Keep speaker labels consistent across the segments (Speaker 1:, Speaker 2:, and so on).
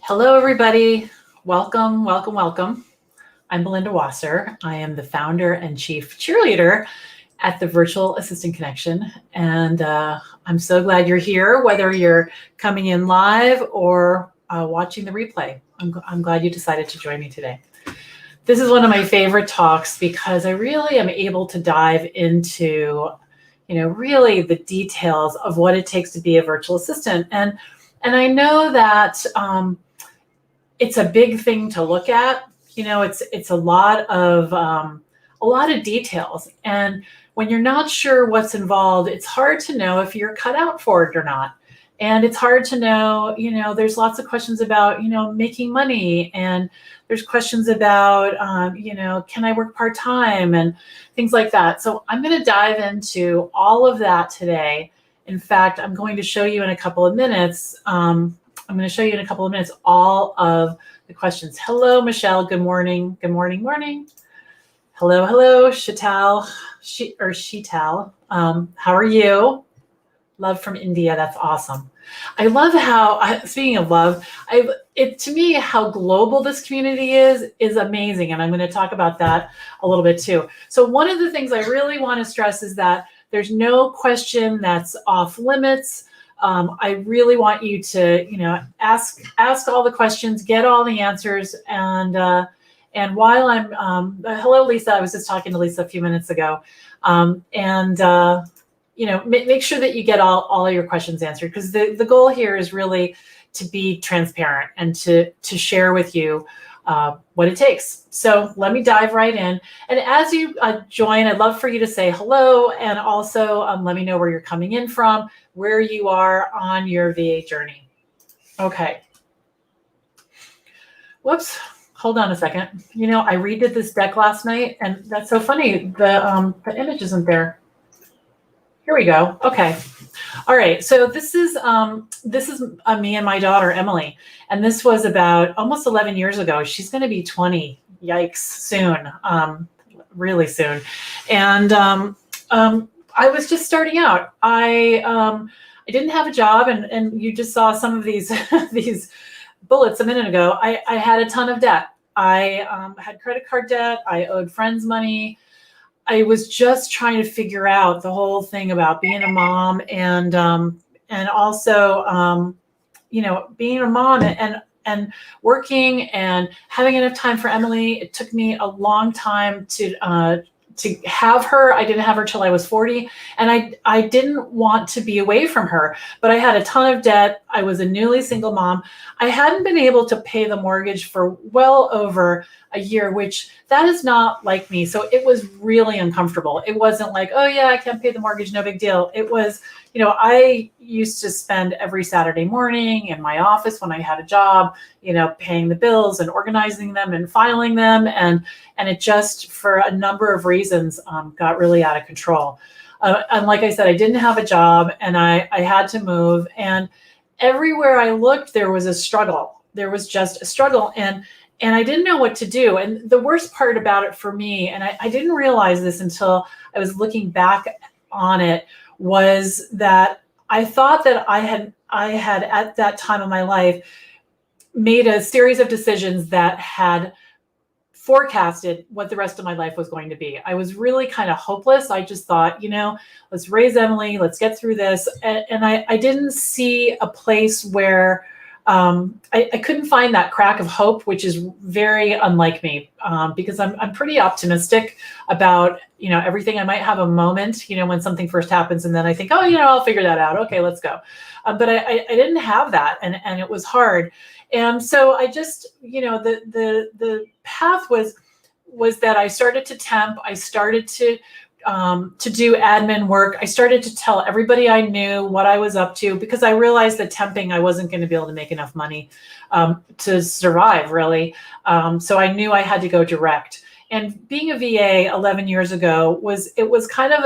Speaker 1: Hello, everybody. Welcome, welcome, welcome. I'm Belinda Wasser. I am the founder and chief cheerleader at the Virtual Assistant Connection. And I'm so glad you're here, whether you're coming in live or watching the replay. I'm glad you decided to join me today. This is one of my favorite talks because I really am able to dive into, really the details of what it takes to be a virtual assistant. And I know that it's a big thing to look at. It's a lot of details, and when you're not sure what's involved, it's hard to know if you're cut out for it or not. And it's hard to know, there's lots of questions about, making money, and there's questions about, can I work part-time and things like that. So I'm going to dive into all of that today. In fact, I'm going to show you in a couple of minutes. All of the questions. Hello, Michelle. Good morning. Good morning. Morning. Hello, Sheetal. Sheetal. How are you? Love from India. That's awesome. I love how, speaking of love, to me, how global this community is amazing. And I'm going to talk about that a little bit too. So one of the things I really want to stress is that there's no question that's off limits. I really want you to, ask all the questions, get all the answers, and while I'm, hello, Lisa. I was just talking to Lisa a few minutes ago, make sure that you get all your questions answered, because the goal here is really to be transparent and to share with you what it takes. So let me dive right in. And as you join, I'd love for you to say hello, and also let me know where you're coming in from, where you are on your VA journey. Okay. Whoops. Hold on a second. I redid this deck last night, and that's so funny. The image isn't there. Here we go. Okay. All right. So this is me and my daughter, Emily. And this was about almost 11 years ago. She's going to be 20. Yikes. Soon. Really soon. And I was just starting out. I didn't have a job, and you just saw some of these these bullets a minute ago. I had a ton of debt. I had credit card debt. I owed friends money. I was just trying to figure out the whole thing about being a mom, and also being a mom and working and having enough time for Emily. It took me a long time to have her. I didn't have her till I was 40, and I didn't want to be away from her, but I had a ton of debt. I was a newly single mom. I hadn't been able to pay the mortgage for well over a year, which that is not like me. So it was really uncomfortable. It wasn't like, oh yeah, I can't pay the mortgage, no big deal. It was, I used to spend every Saturday morning in my office when I had a job, paying the bills and organizing them and filing them. And it just, for a number of reasons, got really out of control. And like I said, I didn't have a job, and I had to move. And everywhere I looked, there was a struggle. There was just a struggle. And I didn't know what to do. And the worst part about it for me, and I didn't realize this until I was looking back on it, was that I thought that I had at that time of my life made a series of decisions that had forecasted what the rest of my life was going to be. I was really kind of hopeless. I just thought, let's raise Emily, let's get through this. And I didn't see a place where I couldn't find that crack of hope, which is very unlike me, because I'm pretty optimistic about, everything. I might have a moment, when something first happens, and then I think, oh, I'll figure that out. Okay, let's go. But I didn't have that, and it was hard. And so I just, the path was that I started to temp. I started to do admin work. I started to tell everybody I knew what I was up to, because I realized that temping, I wasn't going to be able to make enough money to survive, really. So I knew I had to go direct. And being a VA 11 years ago was kind of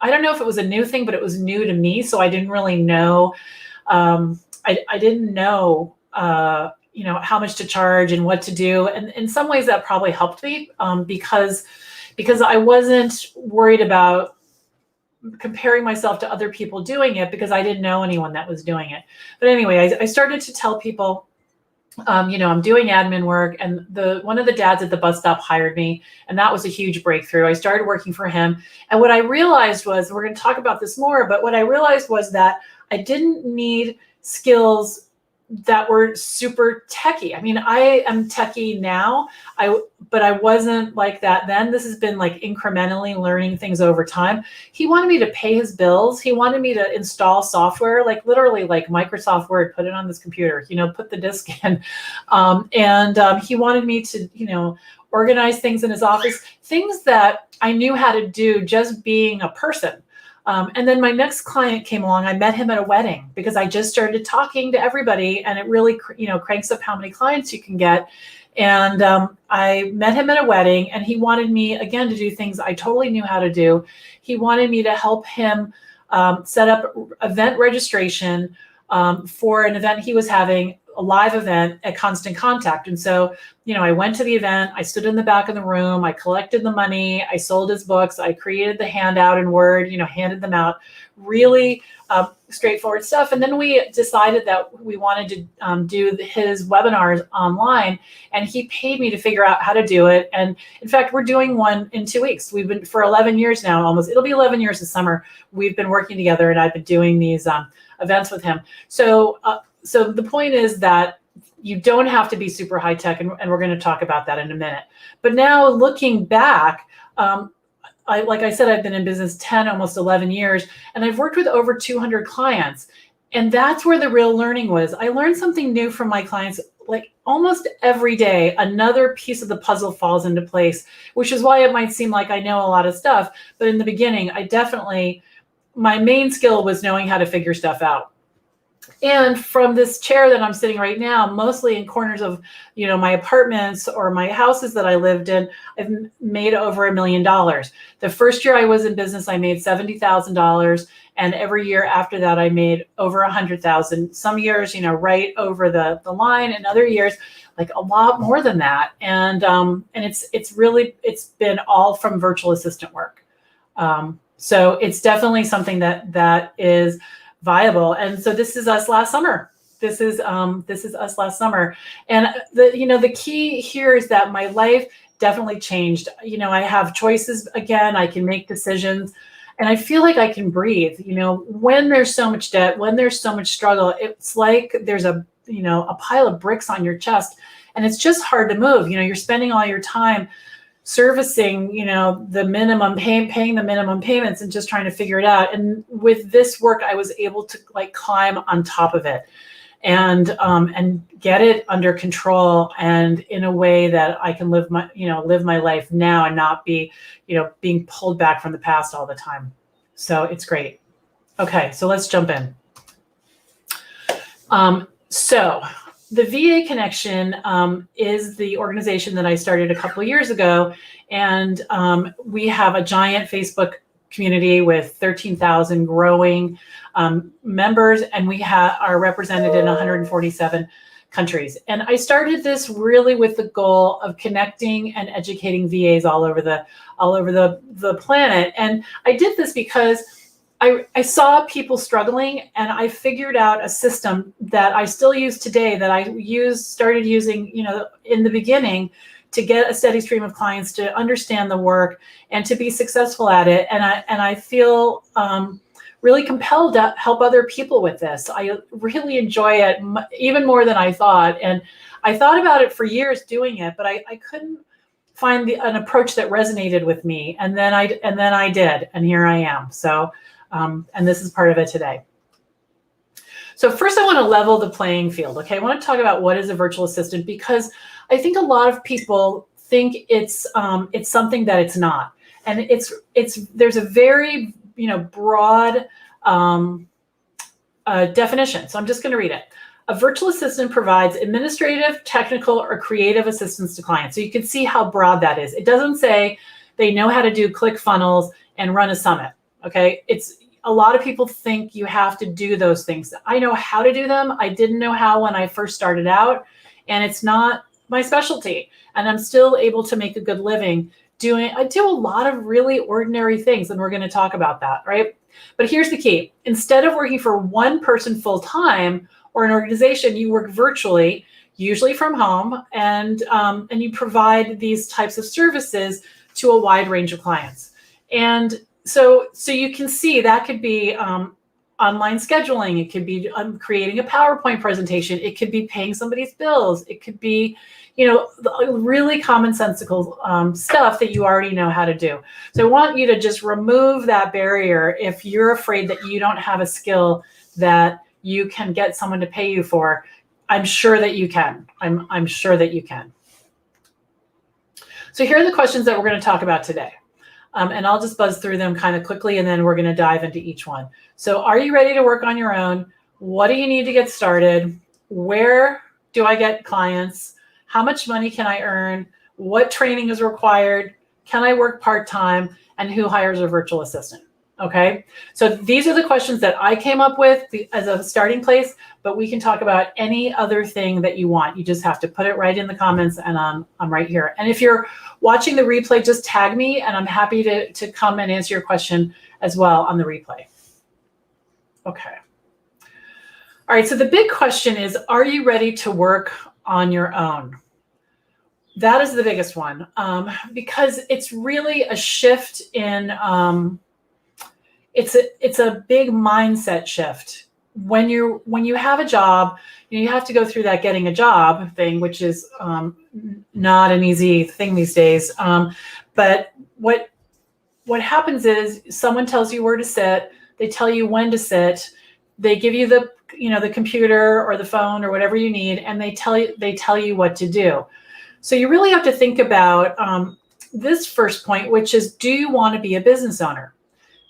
Speaker 1: I don't know if it was a new thing, but it was new to me. So I didn't really know, I didn't know, how much to charge and what to do. And in some ways that probably helped me, because I wasn't worried about comparing myself to other people doing it, because I didn't know anyone that was doing it. But anyway, I started to tell people I'm doing admin work, and one of the dads at the bus stop hired me, and that was a huge breakthrough. I started working for him, and what I realized was, we're going to talk about this more, but what I realized was that I didn't need skills that were super techie. I mean, I am techie now, but I wasn't like that then. This has been like incrementally learning things over time. He wanted me to pay his bills. He wanted me to install software, like literally like Microsoft Word, put it on this computer, put the disk in. And he wanted me to, organize things in his office, things that I knew how to do just being a person. And then my next client came along. I met him at a wedding because I just started talking to everybody, and it really, cranks up how many clients you can get. And I met him at a wedding, and he wanted me again to do things I totally knew how to do. He wanted me to help him set up event registration for an event he was having, a live event at Constant Contact. And so, I went to the event, I stood in the back of the room, I collected the money, I sold his books, I created the handout in Word, handed them out, really straightforward stuff. And then we decided that we wanted to do his webinars online, and he paid me to figure out how to do it. And in fact, we're doing one in 2 weeks. We've been for 11 years now, almost. It'll be 11 years this summer. We've been working together, and I've been doing these events with him. So the point is that you don't have to be super high tech, and we're going to talk about that in a minute. But now looking back, like I said, I've been in business 10, almost 11 years, and I've worked with over 200 clients. And that's where the real learning was. I learned something new from my clients, like almost every day. Another piece of the puzzle falls into place, which is why it might seem like I know a lot of stuff. But in the beginning, my main skill was knowing how to figure stuff out. And from this chair that I'm sitting right now, mostly in corners of, my apartments or my houses that I lived in, I've made over $1 million. The first year I was in business, I made $70,000. And every year after that, I made over 100,000. Some years, right over the line, and other years, like a lot more than that. And it's been all from virtual assistant work. So it's definitely something that is viable. And so this is us last summer. This is us last summer. And the key here is that my life definitely changed. I have choices again. I can make decisions, and I feel like I can breathe. When there's so much debt, when there's so much struggle, it's like there's a pile of bricks on your chest, and it's just hard to move. You're spending all your time servicing, the minimum paying the minimum payments, and just trying to figure it out. And with this work, I was able to climb on top of it and get it under control, and in a way that I can live my life now and not be, being pulled back from the past all the time. So it's great. Okay, so let's jump in. So the VA Connection is the organization that I started a couple of years ago, and we have a giant Facebook community with 13,000 growing members, and we are represented in 147 countries. And I started this really with the goal of connecting and educating VAs all over the planet. And I did this because I saw people struggling, and I figured out a system that I still use today, that I started using, in the beginning, to get a steady stream of clients, to understand the work, and to be successful at it. And I feel really compelled to help other people with this. I really enjoy it even more than I thought. And I thought about it for years doing it, but I couldn't find an approach that resonated with me. And then I did, and here I am. So. And this is part of it today. So first, I want to level the playing field. Okay, I want to talk about what is a virtual assistant, because I think a lot of people think it's something that it's not, and there's a very broad definition. So I'm just going to read it. A virtual assistant provides administrative, technical, or creative assistance to clients. So you can see how broad that is. It doesn't say they know how to do ClickFunnels and run a summit. Okay, a lot of people think you have to do those things. I know how to do them. I didn't know how when I first started out, and it's not my specialty. And I'm still able to make a good living I do a lot of really ordinary things, and we're going to talk about that, right? But here's the key. Instead of working for one person full time or an organization, you work virtually. usually from home, and you provide these types of services to a wide range of clients. And so you can see that could be online scheduling. It could be creating a PowerPoint presentation. It could be paying somebody's bills. It could be, really commonsensical stuff that you already know how to do. So I want you to just remove that barrier if you're afraid that you don't have a skill that you can get someone to pay you for. I'm sure that you can. I'm sure that you can. So here are the questions that we're going to talk about today. And I'll just buzz through them kind of quickly, and then we're going to dive into each one. So are you ready to work on your own? What do you need to get started? Where do I get clients? How much money can I earn? What training is required? Can I work part-time? And who hires a virtual assistant? Okay, so these are the questions that I came up with as a starting place, but we can talk about any other thing that you want. You just have to put it right in the comments, and I'm right here. And if you're watching the replay, just tag me, and I'm happy to come and answer your question as well on the replay. Okay. All right, so the big question is, are you ready to work on your own? That is the biggest one, because it's really a shift in, it's a big mindset shift. When you have a job, you have to go through that getting a job thing, which is not an easy thing these days. But what happens is someone tells you where to sit, they tell you when to sit, they give you the computer or the phone or whatever you need, and they tell you what to do. So you really have to think about this first point, which is, do you want to be a business owner?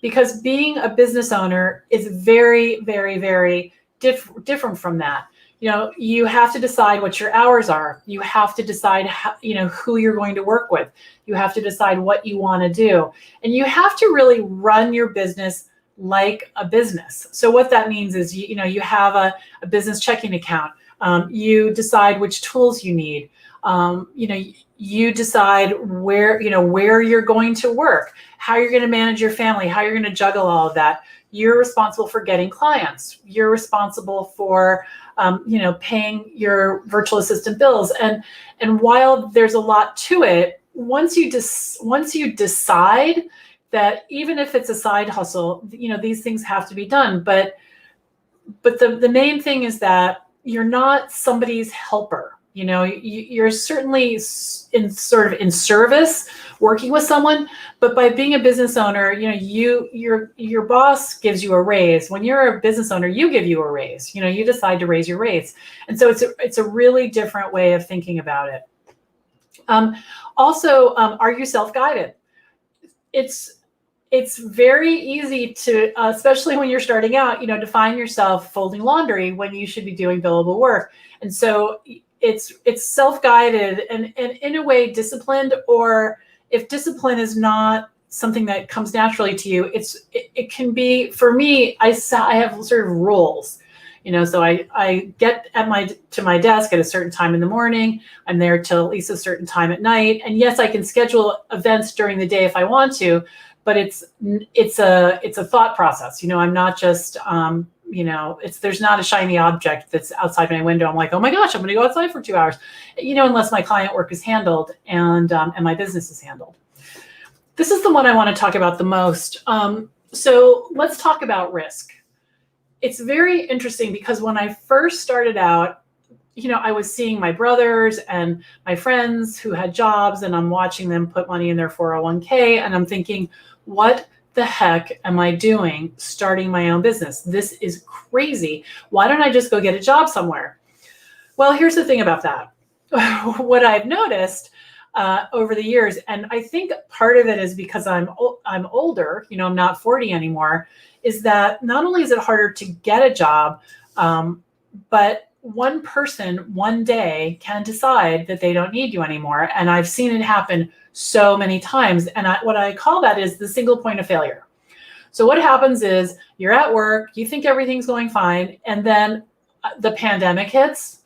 Speaker 1: Because being a business owner is very, very, very different from that. You have to decide what your hours are. You have to decide who you're going to work with. You have to decide what you want to do. And you have to really run your business like a business. So what that means is, you have a business checking account. You decide which tools you need. You decide where you're going to work, how you're going to manage your family, how you're going to juggle all of that. You're responsible for getting clients. You're responsible for, paying your virtual assistant bills. And while there's a lot to it, once you decide that, even if it's a side hustle, these things have to be done. But the main thing is that you're not somebody's helper. You're certainly in service working with someone, but by being a business owner, your boss gives you a raise. When you're a business owner, you give you a raise. You decide to raise your rates, and so it's a really different way of thinking about it. Also, are you self-guided? It's very easy to, especially when you're starting out, to find yourself folding laundry when you should be doing billable work, and so it's self-guided and in a way disciplined, or if discipline is not something that comes naturally to you, it can be, for me, I have sort of rules, so I get to my desk at a certain time in the morning. I'm there till at least a certain time at night. And yes, I can schedule events during the day if I want to, but it's a thought process. I'm not just, there's not a shiny object that's outside my window. I'm like, oh my gosh, I'm going to go outside for 2 hours, unless my client work is handled and my business is handled. This is the one I want to talk about the most. So let's talk about risk. It's very interesting because when I first started out, I was seeing my brothers and my friends who had jobs, and I'm watching them put money in their 401k, and I'm thinking, what the heck am I doing starting my own business? This is crazy. Why don't I just go get a job somewhere? Well, here's the thing about that. What I've noticed over the years, and I think part of it is because I'm older, I'm not 40 anymore, is that not only is it harder to get a job, but one person one day can decide that they don't need you anymore. And I've seen it happen so many times. And what I call that is the single point of failure. So what happens is you're at work, you think everything's going fine, and then the pandemic hits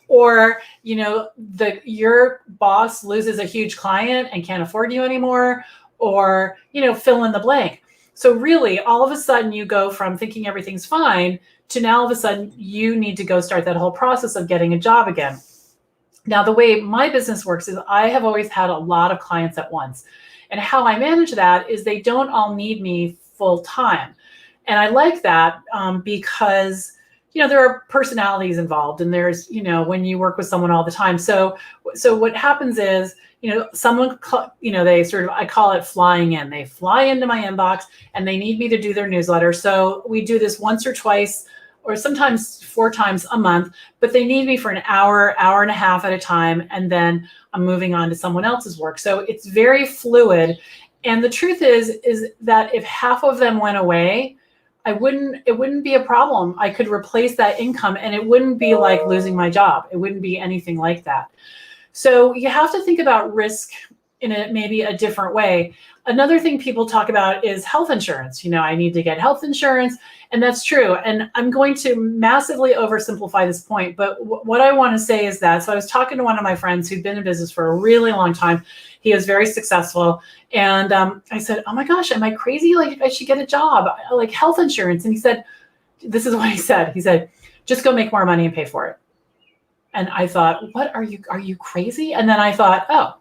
Speaker 1: or, your boss loses a huge client and can't afford you anymore, or, fill in the blank. So really, all of a sudden you go from thinking everything's fine to now all of a sudden you need to go start that whole process of getting a job again. Now, the way my business works is I have always had a lot of clients at once. And how I manage that is they don't all need me full time. And I like that because, there are personalities involved, and there's, when you work with someone all the time. So what happens is, someone, they sort of, I call it flying in. They fly into my inbox and they need me to do their newsletter. So we do this once or twice, or sometimes 4 times a month, but they need me for an hour, hour and a half at a time. And then I'm moving on to someone else's work. So it's very fluid. And the truth is that if half of them went away, it wouldn't be a problem. I could replace that income and it wouldn't be like losing my job. It wouldn't be anything like that. So you have to think about risk in maybe a different way. Another thing people talk about is health insurance. I need to get health insurance, and that's true. And I'm going to massively oversimplify this point, but what I want to say is that, so I was talking to one of my friends who'd been in business for a really long time. He was very successful. And I said, oh my gosh, am I crazy? Like, I should get a job, like health insurance. And he said, this is what he said. He said, just go make more money and pay for it. And I thought, what are you crazy? And then I thought, oh,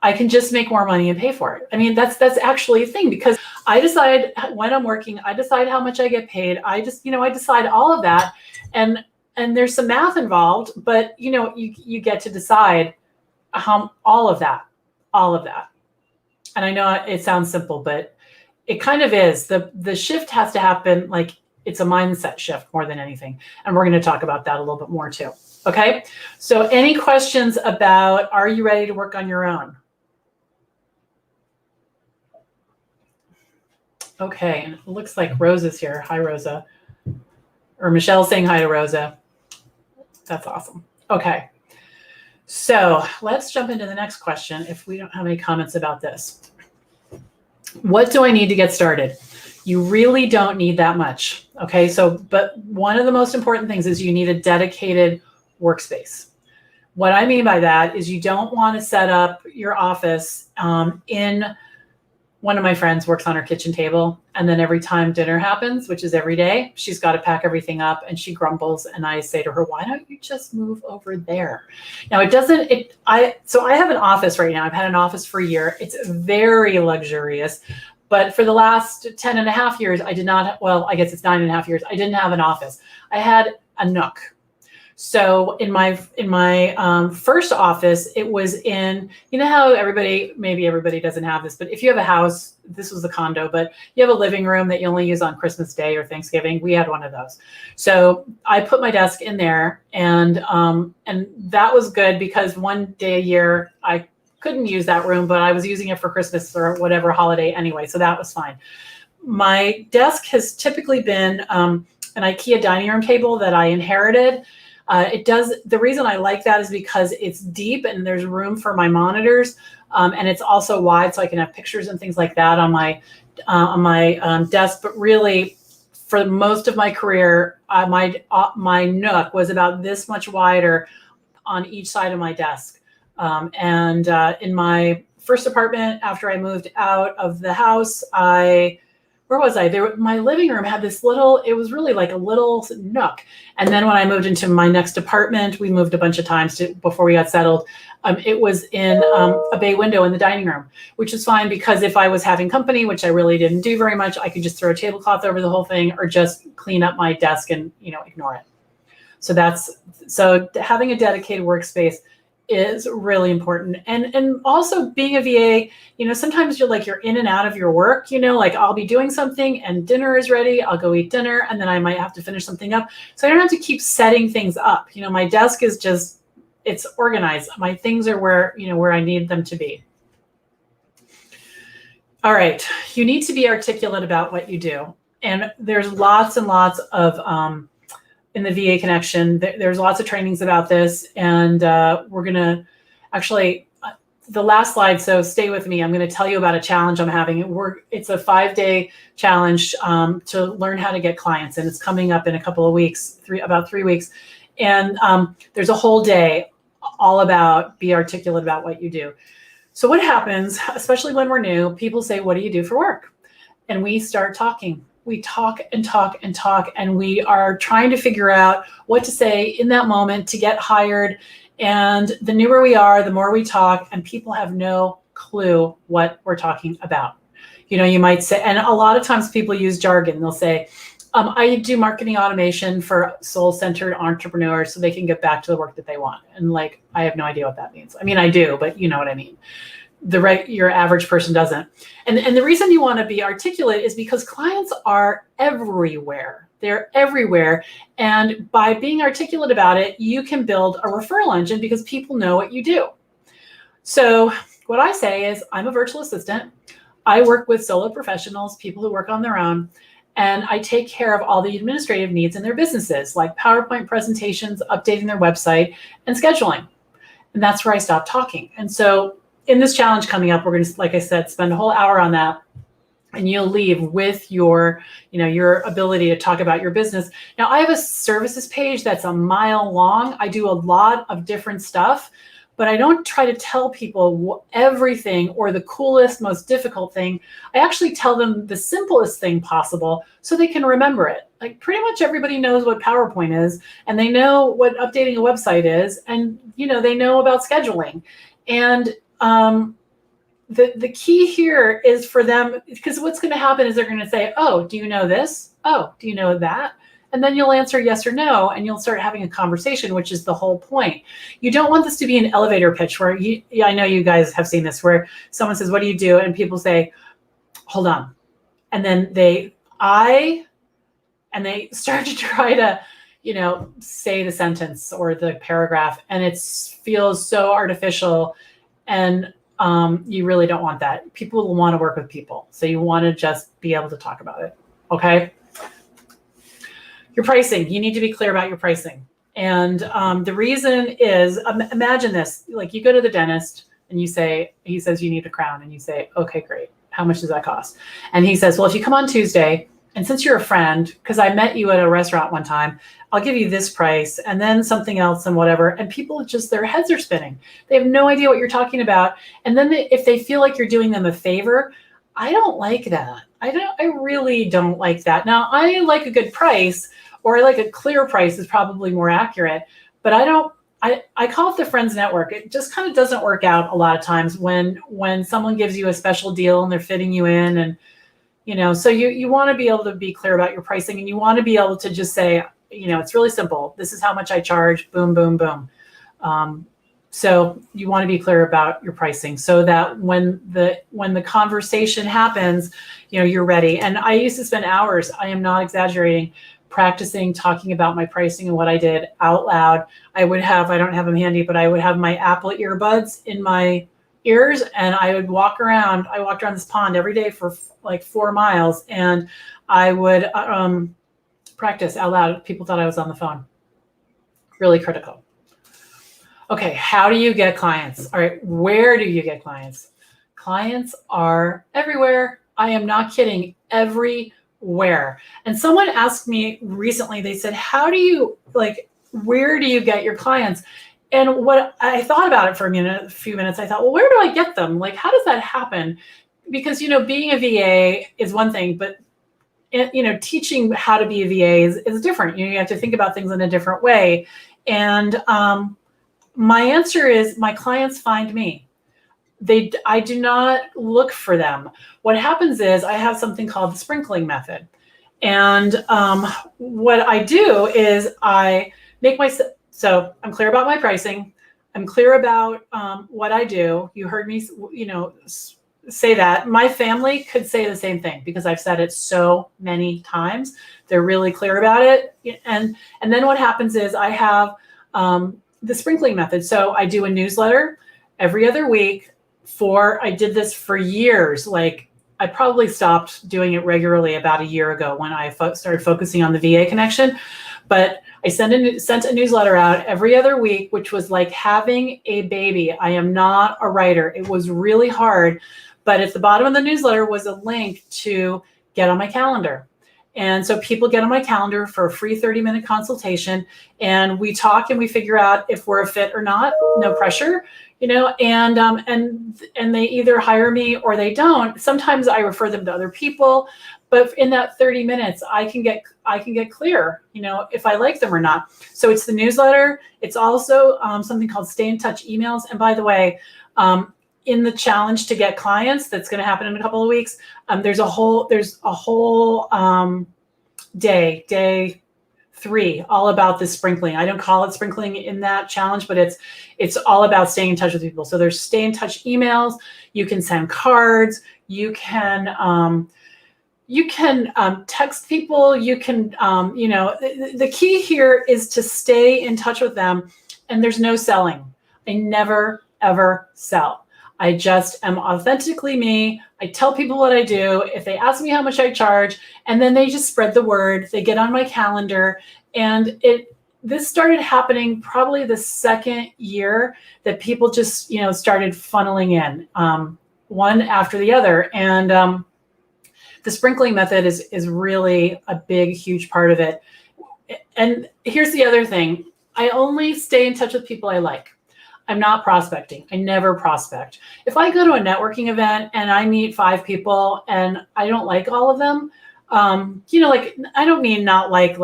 Speaker 1: I can just make more money and pay for it. I mean, that's actually a thing, because I decide when I'm working, I decide how much I get paid. I just, I decide all of that. And there's some math involved, but you get to decide all of that. And I know it sounds simple, but it kind of is. The shift has to happen, like it's a mindset shift more than anything. And we're going to talk about that a little bit more too. Okay. So any questions about, are you ready to work on your own? Okay. And it looks like Rosa's here. Hi, Rosa. Or Michelle's saying hi to Rosa. That's awesome. Okay. So let's jump into the next question if we don't have any comments about this. What do I need to get started? You really don't need that much. Okay. So, but one of the most important things is you need a dedicated workspace. What I mean by that is you don't want to set up your office in. One of my friends works on her kitchen table, and then every time dinner happens, which is every day, she's got to pack everything up and she grumbles. And I say to her, why don't you just move over there? Now so I have an office right now. I've had an office for a year. It's very luxurious, but for the last 10 and a half years, I did not, well, I guess it's 9.5 years. I didn't have an office. I had a nook. So in my first office, it was in, how maybe everybody doesn't have this, but if you have a house, this was the condo, but you have a living room that you only use on Christmas Day or Thanksgiving. We had one of those. So I put my desk in there, and that was good because one day a year I couldn't use that room, but I was using it for Christmas or whatever holiday anyway. So that was fine. My desk has typically been an IKEA dining room table that I inherited. The reason I like that is because it's deep and there's room for my monitors, and it's also wide, so I can have pictures and things like that on my desk. But really, for most of my career, my nook was about this much wider on each side of my desk. In my first apartment, after I moved out of the house, where was I? My living room had this it was really like a little nook. And then when I moved into my next apartment, we moved a bunch of times before we got settled. It was in a bay window in the dining room, which is fine because if I was having company, which I really didn't do very much, I could just throw a tablecloth over the whole thing or just clean up my desk and, ignore it. So having a dedicated workspace is really important. And also being a VA, sometimes you're in and out of your work, like I'll be doing something and dinner is ready. I'll go eat dinner and then I might have to finish something up. So I don't have to keep setting things up. My desk is it's organized. My things are where I need them to be. All right. You need to be articulate about what you do. And there's lots and lots of, in the VA Connection, there's lots of trainings about this, and we're going to actually, the last slide, so stay with me. I'm going to tell you about a challenge I'm having. It's a 5-day challenge to learn how to get clients, and it's coming up in a couple of weeks, about 3 weeks. And there's a whole day all about be articulate about what you do. So what happens, especially when we're new, people say, what do you do for work? and we start talking. We talk and talk and talk, and we are trying to figure out what to say in that moment to get hired. And the newer we are, the more we talk, and people have no clue what we're talking about. You might say, and a lot of times people use jargon. They'll say, I do marketing automation for soul-centered entrepreneurs so they can get back to the work that they want. And like, I have no idea what that means. I mean, I do, but you know what I mean. Your average person doesn't. And the reason you want to be articulate is because clients are everywhere. They're everywhere. And by being articulate about it, you can build a referral engine because people know what you do. So what I say is, I'm a virtual assistant. I work with solo professionals, people who work on their own, and I take care of all the administrative needs in their businesses, like PowerPoint presentations, updating their website, and scheduling. And that's where I stop talking. And so in this challenge coming up, we're going to, like I said, spend a whole hour on that. And you'll leave with your ability to talk about your business. Now, I have a services page that's a mile long. I do a lot of different stuff, but I don't try to tell people everything or the coolest, most difficult thing. I actually tell them the simplest thing possible so they can remember it. Like, pretty much everybody knows what PowerPoint is, and they know what updating a website is, and they know about scheduling. And the key here is for them, because what's going to happen is they're going to say, oh, do you know this? Oh, do you know that? And then you'll answer yes or no, and you'll start having a conversation, which is the whole point. You don't want this to be an elevator pitch where I know you guys have seen this, where someone says, what do you do? And people say, hold on. And then they start to try to, say the sentence or the paragraph, and it feels so artificial. And you really don't want that. People will want to work with people. So you want to just be able to talk about it. Okay. Your pricing, you need to be clear about your pricing. And the reason is, imagine this, like you go to the dentist and he says you need a crown, and you say, okay, great. How much does that cost? And he says, well, if you come on Tuesday, and since you're a friend, because I met you at a restaurant one time, I'll give you this price and then something else and whatever. And people just, their heads are spinning. They have no idea what you're talking about. And then if they feel like you're doing them a favor, I don't like that. I really don't like that. Now, I like a good price, or I like a clear price is probably more accurate, but I call it the friends network. It just kind of doesn't work out a lot of times when someone gives you a special deal and they're fitting you in, and so you want to be able to be clear about your pricing, and you want to be able to just say, it's really simple. This is how much I charge, boom, boom, boom. So you want to be clear about your pricing so that when the conversation happens, you're ready. And I used to spend hours, I am not exaggerating, practicing talking about my pricing and what I did out loud. I don't have them handy, but I would have my Apple earbuds in my ears, and I would walk around. I walked around this pond every day for like 4 miles, and I would practice out loud. People thought I was on the phone. Really critical. Okay, how do you get clients? All right, where do you get clients? Clients are everywhere. I am not kidding, everywhere. And someone asked me recently, they said, where do you get your clients? And what I thought about it for a few minutes, I thought, well, where do I get them? Like, how does that happen? Because, being a VA is one thing, but, teaching how to be a VA is different. You have to think about things in a different way. And my answer is, my clients find me. I do not look for them. What happens is I have something called the sprinkling method. And what I do is I make so I'm clear about my pricing. I'm clear about what I do. You heard me, say that. My family could say the same thing because I've said it so many times. They're really clear about it. And then what happens is I have the sprinkling method. So I do a newsletter every other week. I did this for years. Like, I probably stopped doing it regularly about a year ago when I started focusing on the VA connection. But I sent a newsletter out every other week, which was like having a baby. I am not a writer. It was really hard. But at the bottom of the newsletter was a link to get on my calendar. And so people get on my calendar for a free 30-minute consultation, and we talk and we figure out if we're a fit or not. No pressure. and they either hire me or they don't. Sometimes I refer them to other people, but in that 30 minutes, I can get clear, if I like them or not. So it's the newsletter. It's also something called Stay in Touch emails. And by the way, in the challenge to get clients, that's going to happen in a couple of weeks. There's a whole day 3 all about this sprinkling. I don't call it sprinkling in that challenge, but it's all about staying in touch with people. So there's stay in touch emails. You can send cards. You can text people. You can the key here is to stay in touch with them. And there's no selling. I never ever sell. I just am authentically me. I tell people what I do. If they ask me how much I charge, and then they just spread the word, they get on my calendar. And this started happening probably the second year that people just, started funneling in one after the other. And the sprinkling method is really a big, huge part of it. And here's the other thing. I only stay in touch with people I like. I'm not prospecting. I never prospect. If I go to a networking event and I meet 5 people and I don't like all of them, I don't mean not like,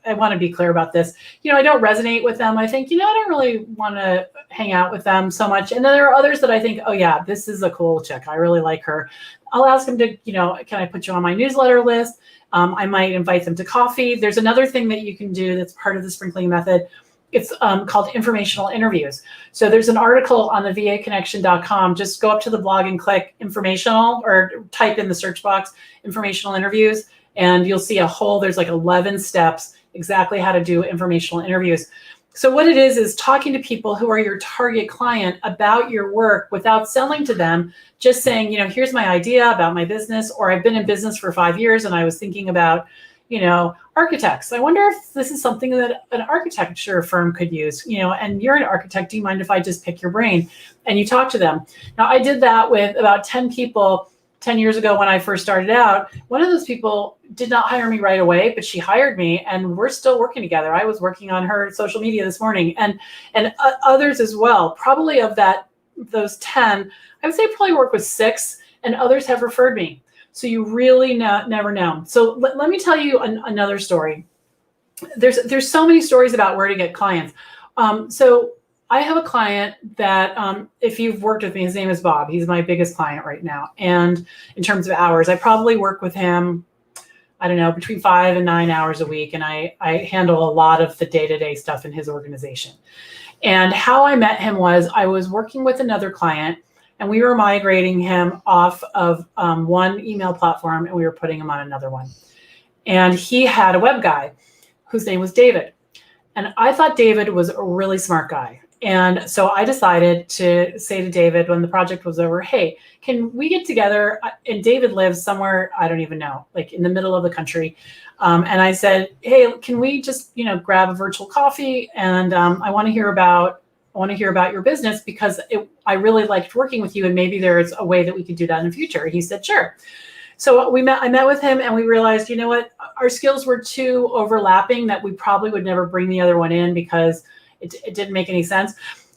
Speaker 1: I want to be clear about this. I don't resonate with them. I think, I don't really want to hang out with them so much. And then there are others that I think, oh yeah, this is a cool chick. I really like her. I'll ask them to, can I put you on my newsletter list? I might invite them to coffee. There's another thing that you can do that's part of the sprinkling method. It's called Informational Interviews. So there's an article on the vaconnection.com. Just go up to the blog and click informational, or type in the search box, informational interviews, and you'll see there's like 11 steps exactly how to do informational interviews. So what it is talking to people who are your target client about your work without selling to them, just saying, here's my idea about my business, or I've been in business for 5 years and I was thinking about, architects. I wonder if this is something that an architecture firm could use, and you're an architect. Do you mind if I just pick your brain? And you talk to them. Now, I did that with about 10 people 10 years ago when I first started out. One of those people did not hire me right away, but she hired me and we're still working together. I was working on her social media this morning, and others as well. Probably of those 10, I would say probably work with 6, and others have referred me. So you really never know. So let me tell you another story. There's so many stories about where to get clients. So I have a client that, if you've worked with me, his name is Bob. He's my biggest client right now. And in terms of hours, I probably work with him, I don't know, between 5 and 9 hours a week. And I handle a lot of the day-to-day stuff in his organization. And how I met him was I was working with another client, and we were migrating him off of one email platform, and we were putting him on another one. And he had a web guy whose name was David. And I thought David was a really smart guy. And so I decided to say to David when the project was over, hey, can we get together? And David lives somewhere, I don't even know, like in the middle of the country. And I said, hey, can we just, grab a virtual coffee? And I want to hear about your business, because I really liked working with you, and maybe there's a way that we could do that in the future. He said, sure. So I met with him, and we realized, you know what, our skills were too overlapping that we probably would never bring the other one in because it didn't make any sense.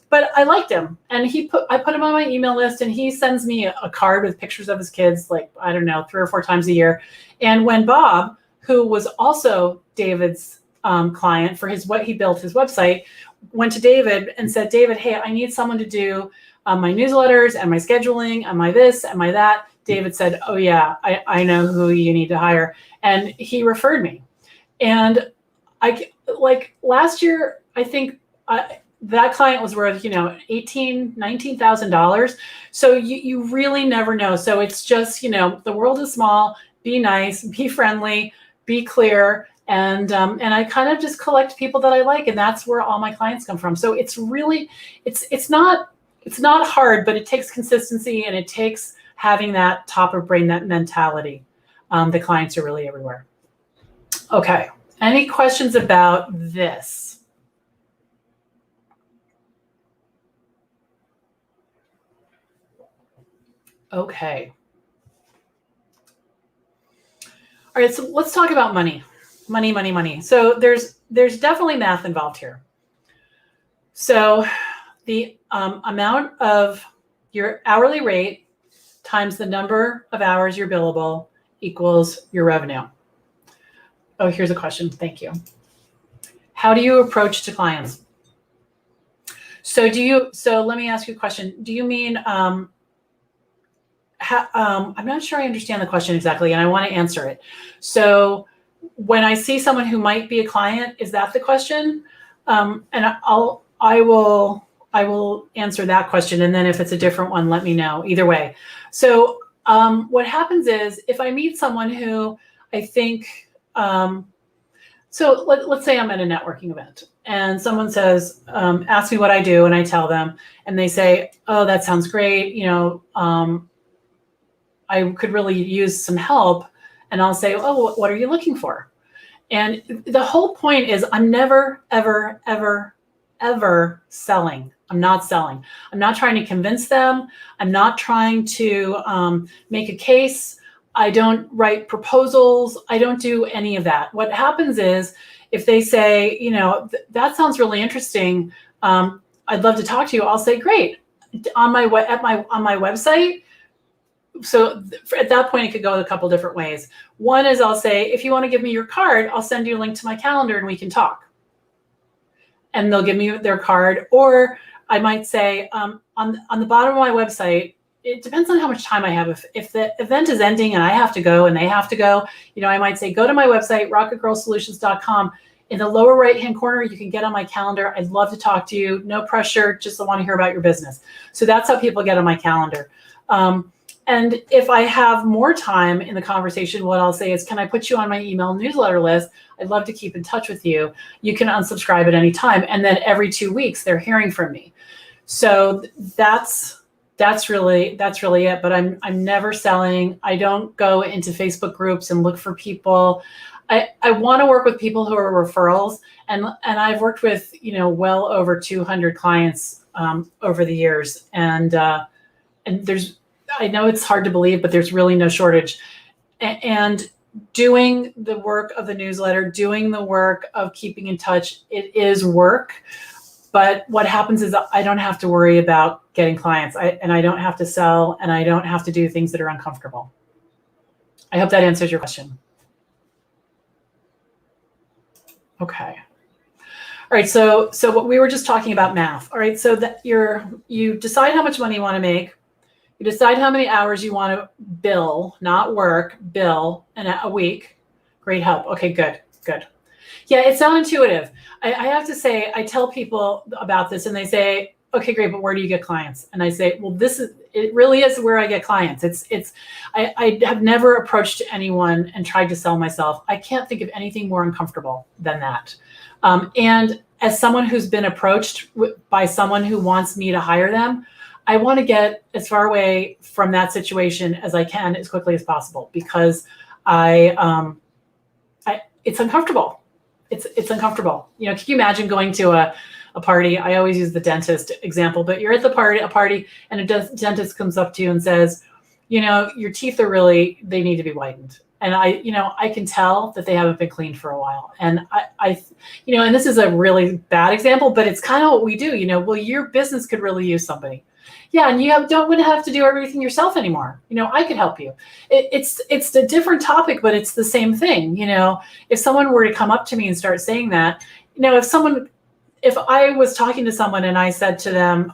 Speaker 1: But I liked him, and I put him on my email list, and he sends me a card with pictures of his kids, like, I don't know, 3 or 4 times a year. And when Bob, who was also David's client for what he built his website, went to David and said, David, hey, I need someone to do my newsletters and my scheduling and my this and my that. David said, oh yeah, I know who you need to hire. And he referred me. And last year, I think that client was worth, $18,000, $19,000. So you really never know. So it's just, the world is small, be nice, be friendly, be clear. And I kind of just collect people that I like, and that's where all my clients come from. So it's really, it's not hard, but it takes consistency, and it takes having that top of brain, that mentality. The clients are really everywhere. Okay. Any questions about this? Okay. All right. So let's talk about money. Money. So there's definitely math involved here. So the amount of your hourly rate times the number of hours you're billable equals your revenue. Oh, here's a question. Thank you. How do you approach to clients? So let me ask you a question. Do you mean, I'm not sure I understand the question exactly, and I want to answer it. So when I see someone who might be a client, is that the question? And I will answer that question. And then if it's a different one, let me know. Either way. So what happens is if I meet someone who I think, so let's say I'm at a networking event and someone says, ask me what I do, and I tell them, and they say, oh, that sounds great. You know, I could really use some help. And I'll say, oh, what are you looking for? And the whole point is I'm never, ever, ever, ever selling. I'm not selling. I'm not trying to convince them. I'm not trying to make a case. I don't write proposals. I don't do any of that. What happens is if they say, you know, that sounds really interesting. I'd love to talk to you. I'll say, great. On my website. So at that point, it could go a couple different ways. One is I'll say, if you want to give me your card, I'll send you a link to my calendar and we can talk. And they'll give me their card. Or I might say on the bottom of my website, it depends on how much time I have. If the event is ending and I have to go and they have to go, you know, I might say, go to my website, rocketgirlsolutions.com. In the lower right-hand corner, you can get on my calendar. I'd love to talk to you. No pressure. Just want to hear about your business. So that's how people get on my calendar. And if I have more time in the conversation, what I'll say is, can I put you on my email newsletter list? I'd love to keep in touch with you. You can unsubscribe at any time. And then every 2 weeks, they're hearing from me. So that's really it. But I'm never selling. I don't go into Facebook groups and look for people. I want to work with people who are referrals. And I've worked with, you know, well over 200 clients over the years. And I know it's hard to believe, but there's really no shortage. And doing the work of the newsletter, doing the work of keeping in touch, it is work. But what happens is I don't have to worry about getting clients, and I don't have to sell, and I don't have to do things that are uncomfortable. I hope that answers your question. Okay. All right. So what we were just talking about math. All right. So that you decide how much money you want to make. You decide how many hours you want to bill, not work, bill in a week. Great help. Okay, good. Yeah, it's not intuitive. I have to say, I tell people about this and they say, okay, great, but where do you get clients? And I say, well, it really is where I get clients. I have never approached anyone and tried to sell myself. I can't think of anything more uncomfortable than that. And as someone who's been approached by someone who wants me to hire them, I want to get as far away from that situation as I can as quickly as possible because it's uncomfortable. It's uncomfortable. You know, can you imagine going to a party? I always use the dentist example, but you're at a party and a dentist comes up to you and says, you know, your teeth they need to be whitened. And I can tell that they haven't been cleaned for a while. And and this is a really bad example, but it's kind of what we do. You know, well, your business could really use somebody. Yeah, and you wouldn't have to do everything yourself anymore. You know, I could help you. It's a different topic, but it's the same thing. You know, if someone were to come up to me and start saying that, you know, if I was talking to someone and I said to them,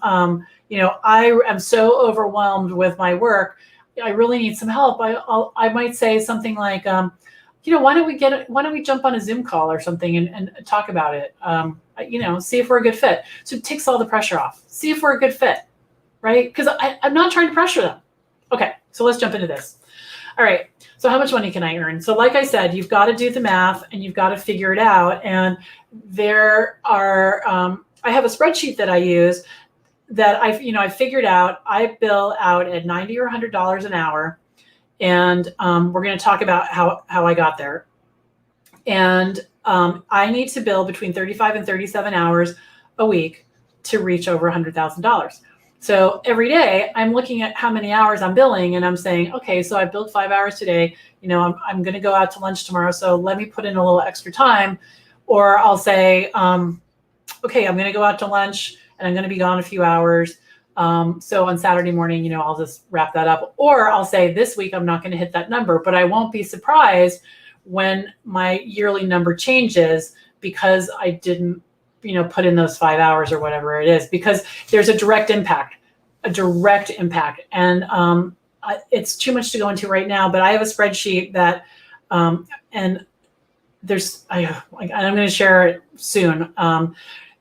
Speaker 1: you know, I am so overwhelmed with my work, I really need some help. I might say something like, you know, why don't we jump on a Zoom call or something and talk about it? You know, see if we're a good fit. So it takes all the pressure off. See if we're a good fit. Right? Because I'm not trying to pressure them. Okay, so let's jump into this. All right, so how much money can I earn? So like I said, you've got to do the math and you've got to figure it out. And there are, I have a spreadsheet that I use that I figured out. I bill out at $90 or $100 an hour. And we're going to talk about how I got there. And I need to bill between 35 and 37 hours a week to reach over $100,000. So every day I'm looking at how many hours I'm billing and I'm saying, okay, so I billed 5 hours today. You know, I'm going to go out to lunch tomorrow. So let me put in a little extra time. Or I'll say, okay, I'm going to go out to lunch and I'm going to be gone a few hours. So on Saturday morning, I'll just wrap that up. Or I'll say this week I'm not going to hit that number, but I won't be surprised when my yearly number changes because I didn't, put in those 5 hours or whatever it is, because there's a direct impact. And it's too much to go into right now, but I have a spreadsheet that, and there's, I'm going to share it soon,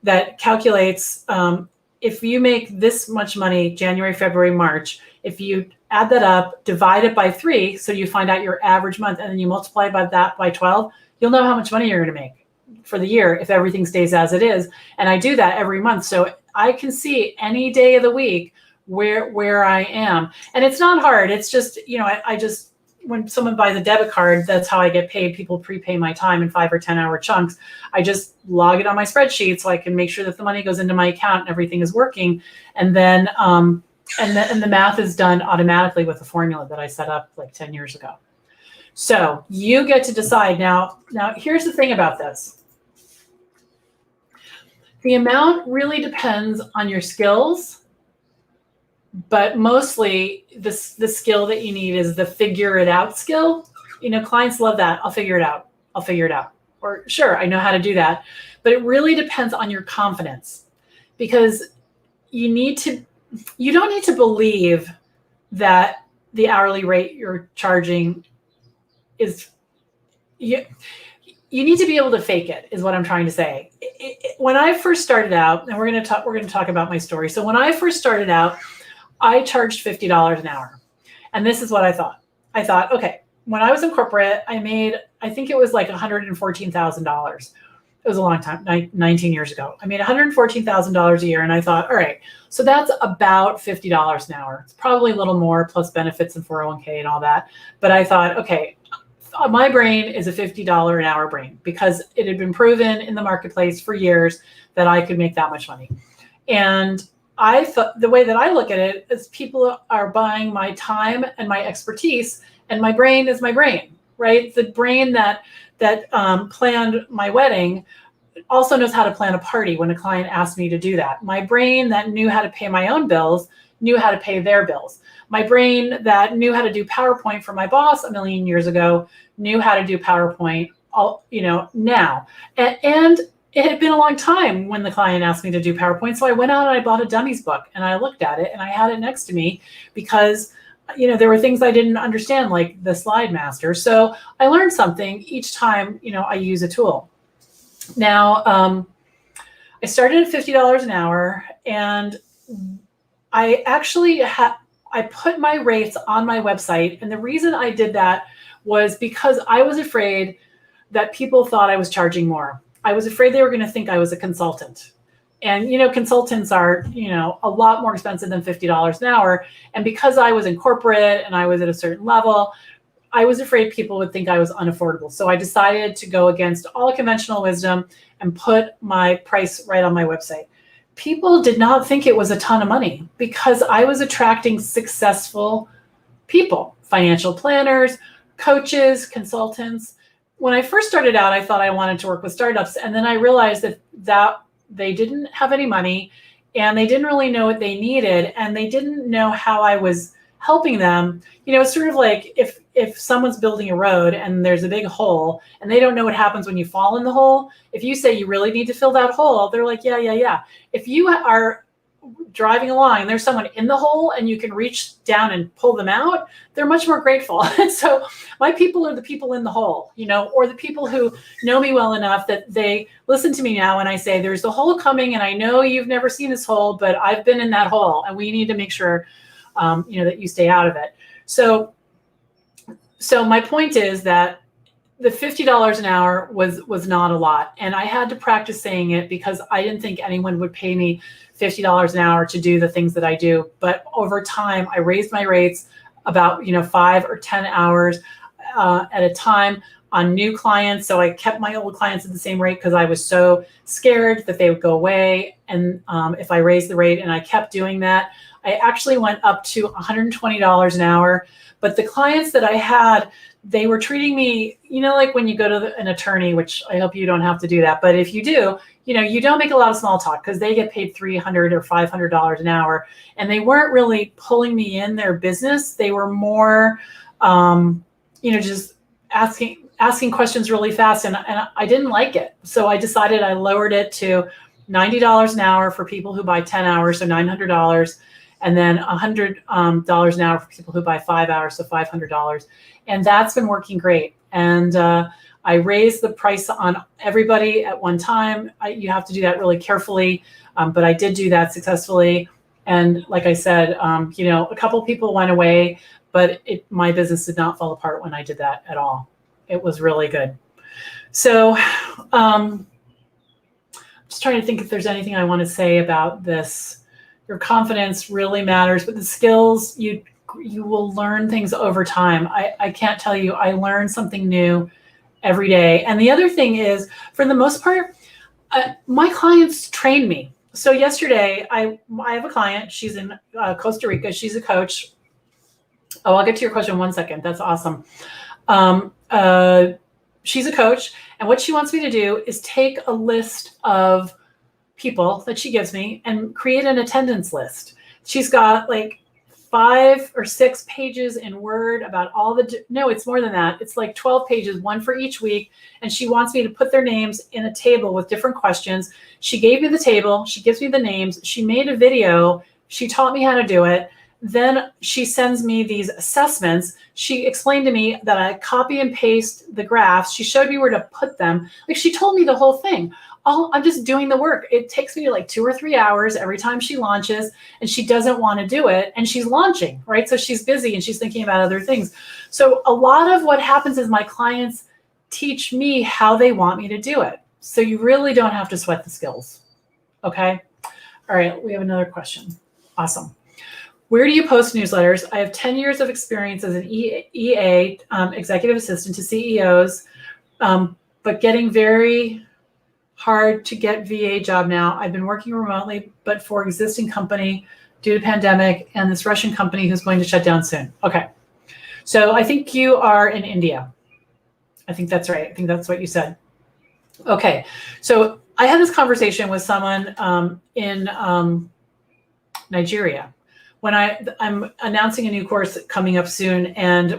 Speaker 1: that calculates, if you make this much money, January, February, March, if you add that up, divide it by 3, so you find out your average month, and then you multiply that by 12, you'll know how much money you're going to make for the year if everything stays as it is. And I do that every month. So I can see any day of the week where I am. And it's not hard. It's just, I just, when someone buys a debit card, that's how I get paid. People prepay my time in 5 or 10 hour chunks. I just log it on my spreadsheet so I can make sure that the money goes into my account and everything is working. And then, and the math is done automatically with a formula that I set up like 10 years ago. So you get to decide. Now here's the thing about this. The amount really depends on your skills, but mostly the skill that you need is the figure it out skill. Clients love that. I'll figure it out. Or sure, I know how to do that. But it really depends on your confidence, because you don't need to believe that the hourly rate you're charging is, you need to be able to fake it, is what I'm trying to say. When I first started out, and we're going to talk about my story. So when I first started out, I charged $50 an hour. And this is what I thought. I thought, okay, when I was in corporate, I made, I think it was like $114,000. It was a long time, 19 years ago. I made $114,000 a year. And I thought, all right, so that's about $50 an hour. It's probably a little more plus benefits and 401k and all that. But I thought, okay, my brain is a $50 an hour brain, because it had been proven in the marketplace for years that I could make that much money. And I thought, the way that I look at it is, people are buying my time and my expertise, and my brain is my brain, right? The brain that planned my wedding also knows how to plan a party when a client asked me to do that. My brain that knew how to pay my own bills knew how to pay their bills. My brain that knew how to do PowerPoint for my boss a million years ago knew how to do PowerPoint, now. And it had been a long time when the client asked me to do PowerPoint. So I went out and I bought a dummies book, and I looked at it and I had it next to me, because, there were things I didn't understand, like the slide master. So I learned something each time, I use a tool. Now, I started at $50 an hour, and I actually I put my rates on my website. And the reason I did that was because I was afraid that people thought I was charging more. I was afraid they were going to think I was a consultant. And, consultants are, a lot more expensive than $50 an hour. And because I was in corporate and I was at a certain level, I was afraid people would think I was unaffordable. So I decided to go against all conventional wisdom and put my price right on my website. People did not think it was a ton of money, because I was attracting successful people, financial planners, coaches, consultants. When I first started out, I thought I wanted to work with startups. And then I realized that they didn't have any money, and they didn't really know what they needed, and they didn't know how I was helping them. It's sort of like if someone's building a road and there's a big hole and they don't know what happens when you fall in the hole. If you say you really need to fill that hole, they're like, yeah. If you are driving along and there's someone in the hole and you can reach down and pull them out, they're much more grateful. And so my people are the people in the hole, or the people who know me well enough that they listen to me now when I say there's the hole coming, and I know you've never seen this hole, but I've been in that hole, and we need to make sure that you stay out of it. So my point is that the $50 an hour was not a lot. And I had to practice saying it, because I didn't think anyone would pay me $50 an hour to do the things that I do. But over time, I raised my rates about 5 or 10 hours at a time. on new clients. So I kept my old clients at the same rate because I was so scared that they would go away. And if I raised the rate, and I kept doing that, I actually went up to $120 an hour. But the clients that I had, they were treating me, like when you go to an attorney, which I hope you don't have to do that. But if you do, you don't make a lot of small talk because they get paid $300 or $500 an hour. And they weren't really pulling me in their business. They were more, just asking questions really fast. And I didn't like it. So I decided I lowered it to $90 an hour for people who buy 10 hours, so $900. And then $100 an hour for people who buy 5 hours, so $500. And that's been working great. And I raised the price on everybody at one time. You have to do that really carefully, but I did do that successfully. And like I said, a couple people went away, but my business did not fall apart when I did that at all. It was really good. So just trying to think if there's anything I want to say about this. Your confidence really matters, but the skills, you will learn things over time. I can't tell you, I learn something new every day. And the other thing is, for the most part, my clients train me. So yesterday, I have a client. She's in Costa Rica. She's a coach. Oh, I'll get to your question in 1 second. That's awesome. She's a coach. And what she wants me to do is take a list of people that she gives me and create an attendance list. She's got like 5 or 6 pages in Word about all no, it's more than that. It's like 12 pages, one for each week. And she wants me to put their names in a table with different questions. She gave me the table. She gives me the names. She made a video. She taught me how to do it. Then she sends me these assessments. She explained to me that I copy and paste the graphs. She showed me where to put them. Like, she told me the whole thing. I'm just doing the work. It takes me like 2 or 3 hours every time she launches, and she doesn't want to do it. And she's launching, right? So she's busy and she's thinking about other things. So a lot of what happens is my clients teach me how they want me to do it. So you really don't have to sweat the skills. Okay. All right. We have another question. Awesome. Where do you post newsletters? I have 10 years of experience as an EA, executive assistant to CEOs, but getting very hard to get VA job now. I've been working remotely, but for existing company due to pandemic and this Russian company who's going to shut down soon. Okay. So I think you are in India. I think that's right. I think that's what you said. Okay. So I had this conversation with someone in Nigeria. When I'm announcing a new course coming up soon, and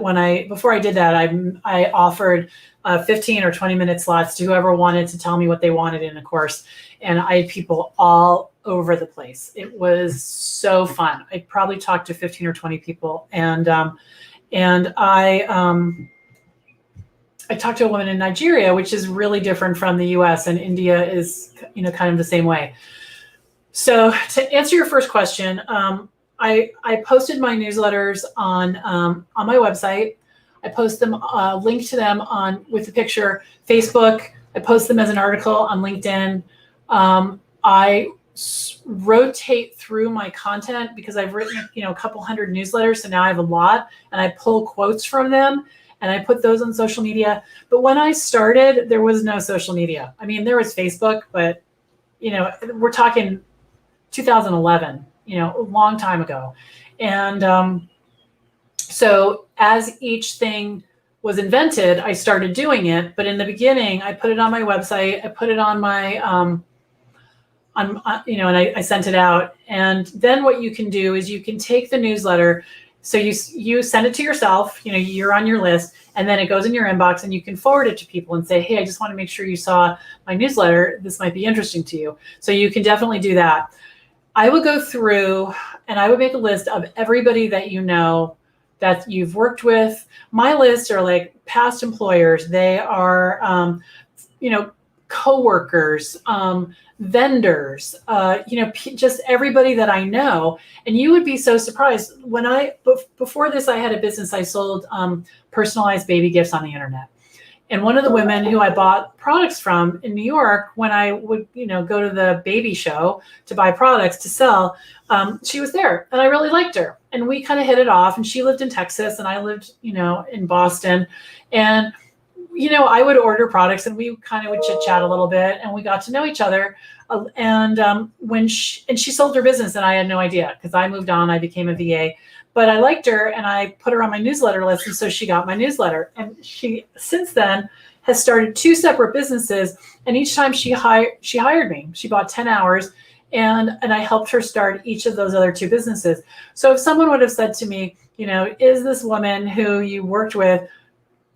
Speaker 1: before I did that, I offered 15 or 20 minute slots to whoever wanted to tell me what they wanted in a course, and I had people all over the place. It was so fun. I probably talked to 15 or 20 people, and I talked to a woman in Nigeria, which is really different from the U.S., and India is kind of the same way. So to answer your first question. I posted my newsletters on my website. I post them, link to them with the picture, Facebook. I post them as an article on LinkedIn. I rotate through my content because I've written, a couple hundred newsletters. So now I have a lot, and I pull quotes from them and I put those on social media. But when I started, there was no social media. I mean, there was Facebook, but, we're talking 2011. A long time ago. And so as each thing was invented, I started doing it. But in the beginning, I put it on my website. I put it on my, and I sent it out. And then what you can do is you can take the newsletter. So you send it to yourself, you're on your list, and then it goes in your inbox, and you can forward it to people and say, hey, I just want to make sure you saw my newsletter. This might be interesting to you. So you can definitely do that. I would go through and I would make a list of everybody that that you've worked with. My lists are like past employers. They are, coworkers, vendors, just everybody that I know. And you would be so surprised. Before this, I had a business. I sold personalized baby gifts on the internet. And one of the women who I bought products from in New York, when I would, go to the baby show to buy products to sell, she was there, and I really liked her. And we kind of hit it off. And she lived in Texas, and I lived, in Boston. And I would order products and we kind of would chit chat a little bit, and we got to know each other. When she sold her business, and I had no idea because I moved on, I became a VA, but I liked her and I put her on my newsletter list. And so she got my newsletter, and she since then has started 2 separate businesses. And each time she hired me, she bought 10 hours and I helped her start each of those other 2 businesses. So if someone would have said to me, is this woman who you worked with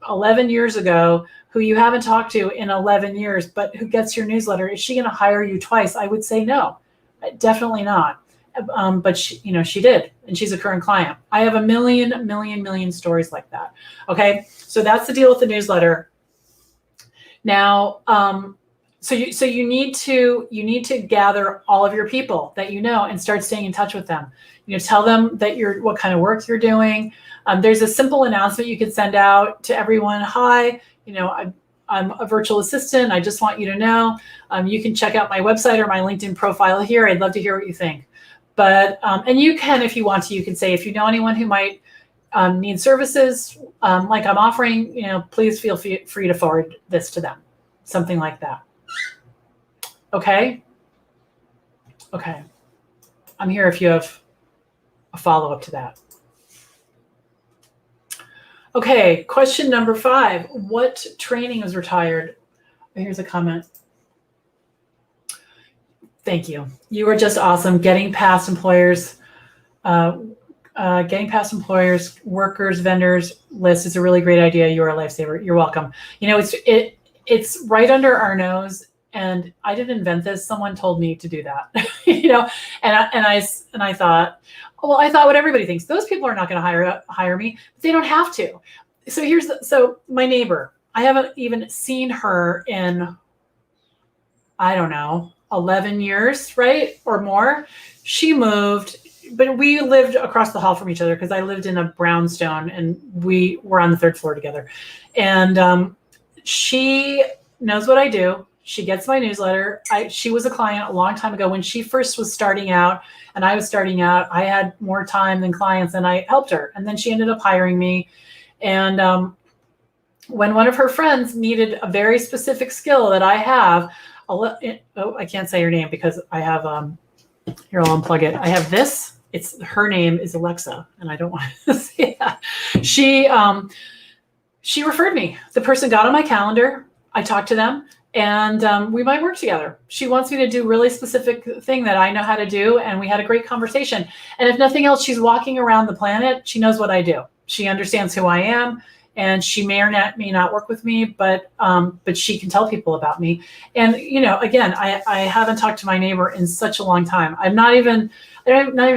Speaker 1: 11 years ago, who you haven't talked to in 11 years, but who gets your newsletter, is she going to hire you twice? I would say no, definitely not. But she did, and she's a current client. I have a million stories like that. Okay. So that's the deal with the newsletter. Now, so you need to gather all of your people that and start staying in touch with them. Tell them that what kind of work you're doing. There's a simple announcement you could send out to everyone. Hi, I'm a virtual assistant. I just want you to know, you can check out my website or my LinkedIn profile here. I'd love to hear what you think. But, and you can, if you want to, you can say, if you know anyone who might need services like I'm offering, please feel free to forward this to them. Something like that. Okay. Okay. I'm here if you have a follow-up to that. Okay, question number 5. What training is retired? Here's a comment. Thank you. You are just awesome. Getting past employers, workers, vendors list is a really great idea. You are a lifesaver. You're welcome. It's right under our nose, and I didn't invent this. Someone told me to do that. And I thought, well, I thought what everybody thinks. Those people are not going to hire me. But they don't have to. So my neighbor, I haven't even seen her in, I don't know, 11 years, right? Or more. She moved, but we lived across the hall from each other because I lived in a brownstone and we were on the 3rd floor together. And she knows what I do. She gets my newsletter. She was a client a long time ago when she first was starting out and I was starting out. I had more time than clients and I helped her. And then she ended up hiring me. And when one of her friends needed a very specific skill that I have, I can't say her name because I have, here, I'll unplug it. I have this. Her name is Alexa, and I don't want to say that. She referred me. The person got on my calendar. I talked to them, and we might work together. She wants me to do really specific thing that I know how to do, and we had a great conversation. And if nothing else, she's walking around the planet. She knows what I do. She understands who I am. And she may not work with me, but she can tell people about me. And again, I haven't talked to my neighbor in such a long time. I'm not even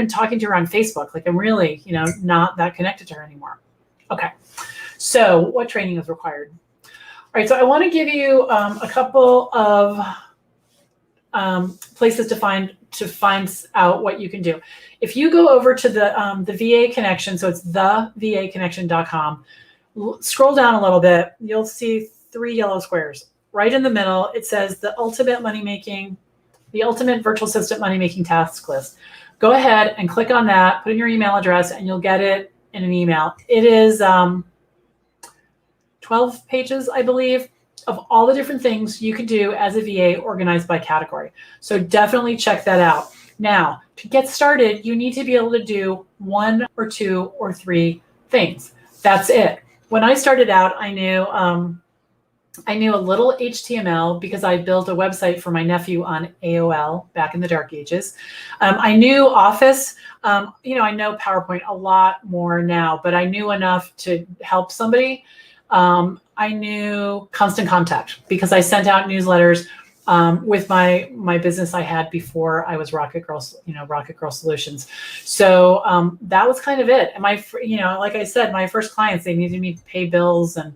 Speaker 1: talking to her on Facebook. Like I'm really not that connected to her anymore. Okay, so what training is required? All right, so I want to give you a couple of places to find out what you can do. If you go over to the VA Connection, so it's thevaconnection.com. Scroll down a little bit, you'll see 3 yellow squares. Right in the middle, it says the ultimate virtual assistant money-making task list. Go ahead and click on that, put in your email address, and you'll get it in an email. It is 12 pages, I believe, of all the different things you can do as a VA organized by category. So definitely check that out. Now, to get started, you need to be able to do 1 or 2 or 3 things. That's it. When I started out, I knew a little HTML because I built a website for my nephew on AOL back in the dark ages. I knew Office. I know PowerPoint a lot more now, but I knew enough to help somebody. I knew Constant Contact because I sent out newsletters with my business I had before I was Rocket Girl Solutions. So that was kind of it. And like I said, my first clients, they needed me to pay bills and,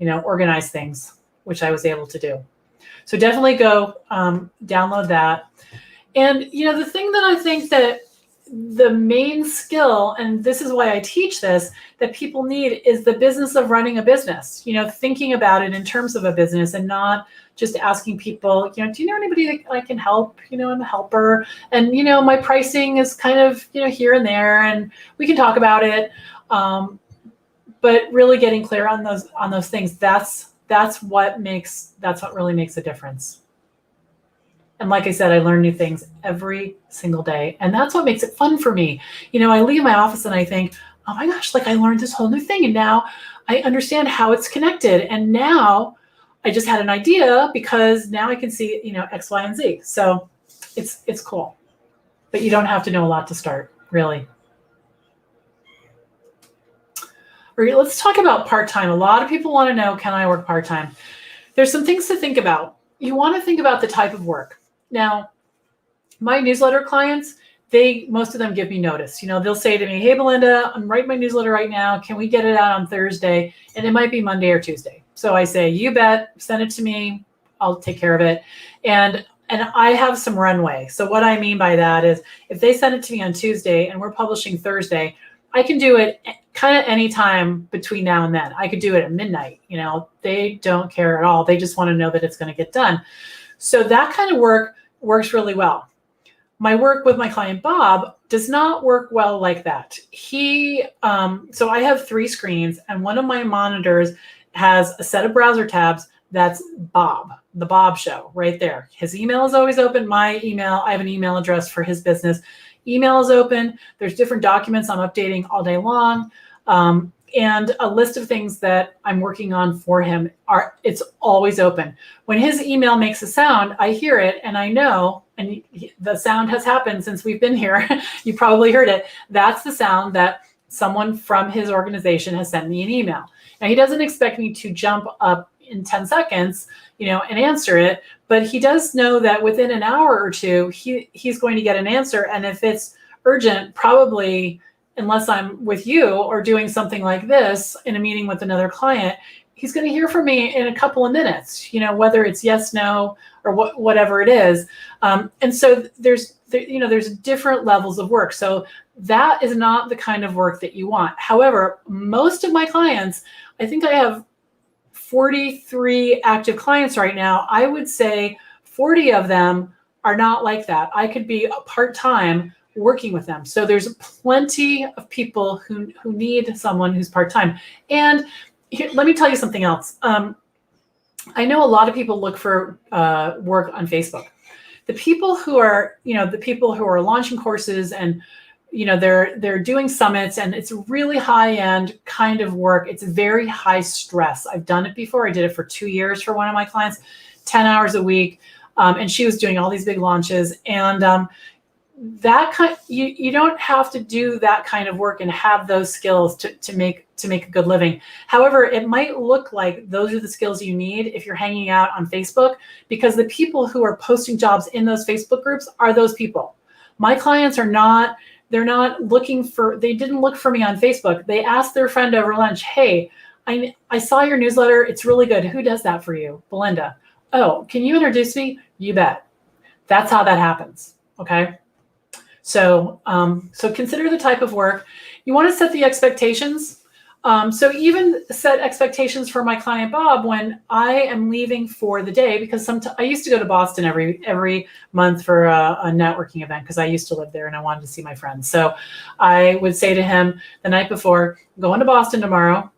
Speaker 1: organize things, which I was able to do. So definitely go download that. And, the thing that I think that the main skill, and this is why I teach this, that people need is the business of running a business, thinking about it in terms of a business and not just asking people, do you know anybody that I can help? I'm a helper. And, my pricing is kind of, here and there, and we can talk about it. But really getting clear on those things, that's that's what really makes a difference. And like I said, I learn new things every single day. And that's what makes it fun for me. I leave my office and I think, oh my gosh, like I learned this whole new thing. And now I understand how it's connected. And now I just had an idea because now I can see, X, Y, and Z. So it's cool. But you don't have to know a lot to start, really. All right, let's talk about part-time. A lot of people want to know, can I work part-time? There's some things to think about. You want to think about the type of work. Now, my newsletter clients, most of them give me notice. They'll say to me, hey, Belinda, I'm writing my newsletter right now. Can we get it out on Thursday? And it might be Monday or Tuesday. So I say, you bet, send it to me. I'll take care of it. And I have some runway. So what I mean by that is if they send it to me on Tuesday and we're publishing Thursday, I can do it kind of any time between now and then. I could do it at midnight. They don't care at all. They just want to know that it's going to get done. So that kind of work works really well. My work with my client, Bob, does not work well like that. So I have 3 screens and one of my monitors has a set of browser tabs. That's Bob, the Bob Show right there. His email is always open. My email, I have an email address for his business. Email is open. There's different documents I'm updating all day long. And a list of things that I'm working on for him it's always open. When his email makes a sound, I hear it and I know, and the sound has happened since we've been here. You probably heard it. That's the sound that someone from his organization has sent me an email. Now he doesn't expect me to jump up in 10 seconds, and answer it, but he does know that within an hour or two, he's going to get an answer. And if it's urgent, probably, unless I'm with you or doing something like this in a meeting with another client, he's going to hear from me in a couple of minutes, whether it's yes, no, or whatever it is. And so there's different levels of work. So that is not the kind of work that you want. However, most of my clients, I think I have 43 active clients right now. I would say 40 of them are not like that. I could be part-time working with them. So there's plenty of people who need someone who's part-time. And let me tell you something else. I know a lot of people look for work on Facebook. The people who are launching courses and they're doing summits, and it's really high-end kind of work. It's very high stress. I've done it before. I did it for 2 years for one of my clients, 10 hours a week. And she was doing all these big launches. And you don't have to do that kind of work and have those skills to make a good living. However, it might look like those are the skills you need if you're hanging out on Facebook, because the people who are posting jobs in those Facebook groups are those people. My clients are not. They're not they didn't look for me on Facebook. They asked their friend over lunch, hey, I saw your newsletter. It's really good. Who does that for you? Belinda. Oh, can you introduce me? You bet. That's how that happens. Okay. So consider the type of work. You want to set the expectations. So even set expectations for my client, Bob, when I am leaving for the day, because I used to go to Boston every month for a networking event, because I used to live there and I wanted to see my friends. So I would say to him the night before, going to Boston tomorrow.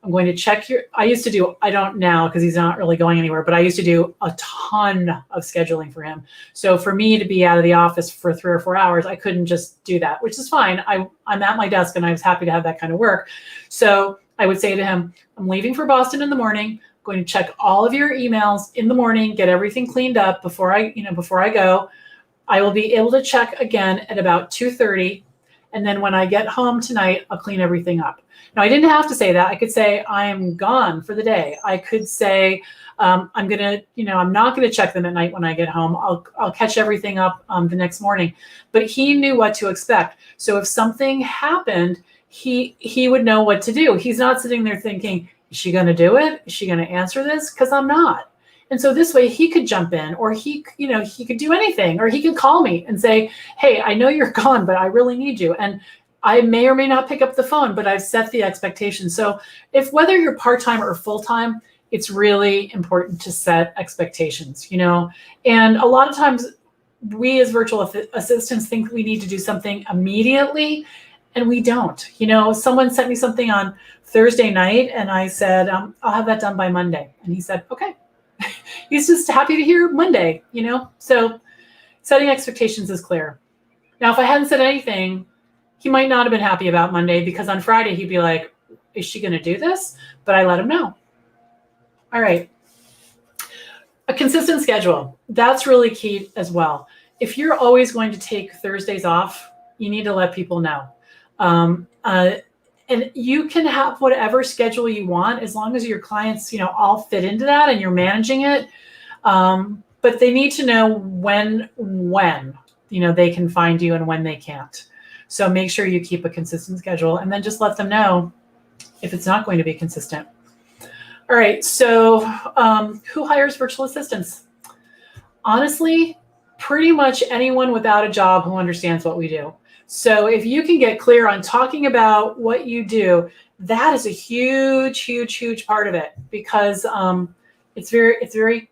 Speaker 1: I'm going to check I don't now because he's not really going anywhere, but I used to do a ton of scheduling for him. So for me to be out of the office for 3 or 4 hours, I couldn't just do that, which is fine. I'm at my desk and I was happy to have that kind of work. So I would say to him, I'm leaving for Boston in the morning, going to check all of your emails in the morning, get everything cleaned up before I go. I will be able to check again at about 2:30. And then when I get home tonight, I'll clean everything up. Now, I didn't have to say that. I could say I am gone for the day. I could say I'm not going to check them at night when I get home. I'll catch everything up the next morning. But he knew what to expect. So if something happened, he would know what to do. He's not sitting there thinking, is she going to do it? Is she going to answer this? Because I'm not. And so this way he could jump in, or he could do anything, or he could call me and say, hey, I know you're gone, but I really need you. And I may or may not pick up the phone, but I've set the expectation. So whether you're part-time or full-time, it's really important to set expectations, and a lot of times we as virtual assistants think we need to do something immediately. And we don't. Someone sent me something on Thursday night and I said, I'll have that done by Monday. And he said, okay. He's just happy to hear Monday, So setting expectations is clear. Now, if I hadn't said anything, he might not have been happy about Monday, because on Friday he'd be like, is she going to do this? But I let him know. All right. A consistent schedule. That's really key as well. If you're always going to take Thursdays off, you need to let people know. And you can have whatever schedule you want, as long as your clients, all fit into that and you're managing it. But they need to know when they can find you and when they can't. So make sure you keep a consistent schedule, and then just let them know if it's not going to be consistent. All right. So who hires virtual assistants? Honestly, pretty much anyone without a job who understands what we do. So if you can get clear on talking about what you do, that is a huge, huge, huge part of it, because it's very